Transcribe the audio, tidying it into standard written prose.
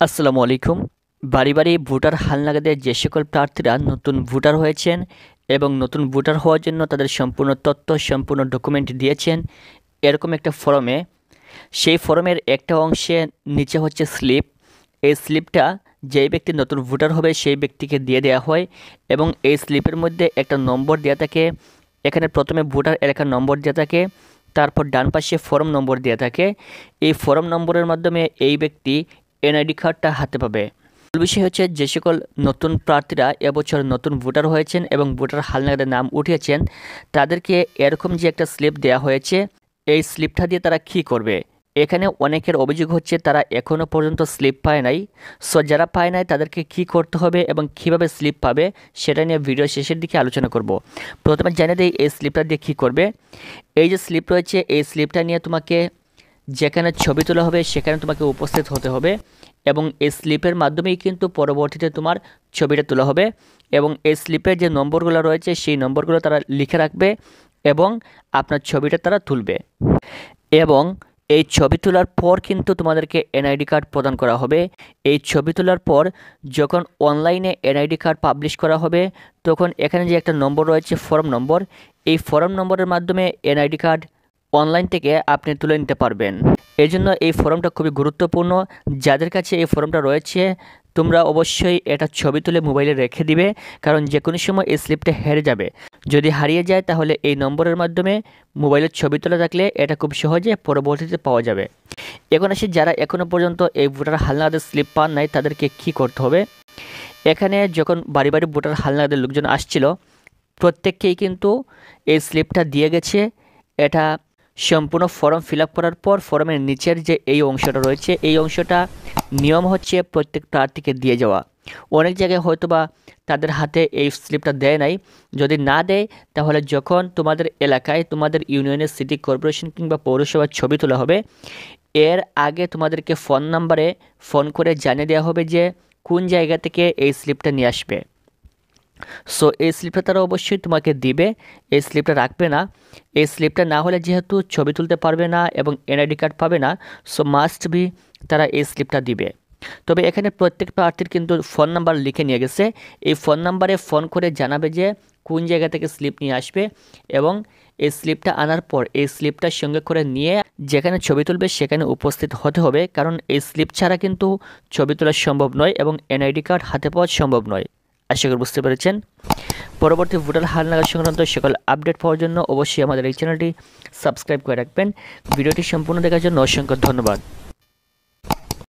আসসালামু আলাইকুম। বাড়ি বাড়ি ভোটার হালনাগাদে যে সকল প্রার্থীরা নতুন ভোটার হয়েছেন এবং নতুন ভোটার হওয়ার জন্য তাদের সম্পূর্ণ তথ্য সম্পূর্ণ ডকুমেন্ট দিয়েছেন এরকম একটা ফর্মে, সেই ফর্মের একটা অংশে নিচে হচ্ছে স্লিপ। এই স্লিপটা যেই ব্যক্তি নতুন ভোটার হবে সেই ব্যক্তিকে দিয়ে দেওয়া হয় এবং এই স্লিপের মধ্যে একটা নম্বর দেওয়া থাকে। এখানে প্রথমে ভোটার এলাকার নম্বর দেওয়া থাকে, তারপর ডান পাশে ফর্ম নম্বর দেওয়া থাকে। এই ফর্ম নম্বরের মাধ্যমে এই ব্যক্তি এনআইডি কার্ডটা হাতে পাবে। মূল বিষয় হচ্ছে যে সকল নতুন প্রার্থীরা এবছর নতুন ভোটার হয়েছেন এবং ভোটার হালনাগাদে নাম উঠিয়েছেন তাদেরকে এরকম যে একটা স্লিপ দেওয়া হয়েছে, এই স্লিপটা দিয়ে তারা কী করবে। এখানে অনেকের অভিযোগ হচ্ছে তারা এখনও পর্যন্ত স্লিপ পায় নাই। সো যারা পায় নাই তাদেরকে কি করতে হবে এবং কিভাবে স্লিপ পাবে সেটা নিয়ে ভিডিও শেষের দিকে আলোচনা করব। প্রথমে জানিয়ে দিই এই স্লিপটা দিয়ে কী করবে। এই যে স্লিপ রয়েছে এই স্লিপটা নিয়ে তোমাকে যেখানে ছবি তোলা হবে সেখানে তোমাকে উপস্থিত হতে হবে এবং এই স্লিপের মাধ্যমেই কিন্তু পরবর্তীতে তোমার ছবিটা তোলা হবে এবং এই স্লিপের যে নম্বরগুলো রয়েছে সেই নম্বরগুলো তারা লিখে রাখবে এবং আপনার ছবিটা তারা তুলবে এবং এই ছবি তোলার পর কিন্তু তোমাদেরকে এনআইডি কার্ড প্রদান করা হবে। এই ছবি তোলার পর যখন অনলাইনে এনআইডি কার্ড পাবলিশ করা হবে তখন এখানে যে একটা নম্বর রয়েছে ফর্ম নম্বর, এই ফর্ম নম্বরের মাধ্যমে এনআইডি কার্ড অনলাইন থেকে আপনি তুলে নিতে পারবেন। এর জন্য এই ফর্মটা খুবই গুরুত্বপূর্ণ। যাদের কাছে এই ফর্মটা রয়েছে তোমরা অবশ্যই এটা ছবি তুলে মোবাইলে রেখে দিবে, কারণ যে কোনো সময় এই স্লিপটা হেরে যাবে। যদি হারিয়ে যায় তাহলে এই নম্বরের মাধ্যমে মোবাইলের ছবি তোলা থাকলে এটা খুব সহজে পরবর্তীতে পাওয়া যাবে। এখন আসি যারা এখনও পর্যন্ত এই ভোটার হালনাগাদের স্লিপ পান নাই তাদেরকে কি করতে হবে। এখানে যখন বাড়ি বাড়ি ভোটার হালনাগাদের লোকজন আসছিল প্রত্যেককেই কিন্তু এই স্লিপটা দিয়ে গেছে। এটা সম্পূর্ণ ফর্ম ফিল আপ করার পর ফর্মের নিচের যে এই অংশটা রয়েছে এই অংশটা নিয়ম হচ্ছে প্রত্যেক প্রার্থীকে দিয়ে যাওয়া। অনেক জায়গায় হয়তো বা তাদের হাতে এই স্লিপটা দেয় নাই। যদি না দেয় তাহলে যখন তোমাদের এলাকায় তোমাদের ইউনিয়নের সিটি কর্পোরেশন কিংবা পৌরসভার ছবি তোলা হবে এর আগে তোমাদেরকে ফোন নাম্বারে ফোন করে জানিয়ে দেওয়া হবে যে কোন জায়গা থেকে এই স্লিপটা নিয়ে আসবে। সো এই স্লিপটা তারা অবশ্যই তোমাকে দিবে, এই স্লিপটা রাখবে না। এই স্লিপটা না হলে যেহেতু ছবি তুলতে পারবে না এবং এনআইডি কার্ড পাবে না, সো মাস্ট বি তারা এই স্লিপটা দিবে। তবে এখানে প্রত্যেক প্রার্থীর কিন্তু ফোন নাম্বার লিখে নিয়ে গেছে। এই ফোন নাম্বারে ফোন করে জানাবে যে কোন জায়গা থেকে স্লিপ নিয়ে আসবে এবং এই স্লিপটা আনার পর এই স্লিপটা সঙ্গে করে নিয়ে যেখানে ছবি তুলবে সেখানে উপস্থিত হতে হবে, কারণ এই স্লিপ ছাড়া কিন্তু ছবি তোলা সম্ভব নয় এবং এনআইডি কার্ড হাতে পাওয়া সম্ভব নয়। আশা করি বুঝতে পেরেছেন। পরবর্তী ভোটার হালনাগাদ সংক্রান্ত সকল আপডেট পাওয়ার জন্য অবশ্যই আমাদের এই চ্যানেলটি সাবস্ক্রাইব করে রাখবেন। ভিডিওটি সম্পূর্ণ দেখার জন্য অসংখ্য ধন্যবাদ।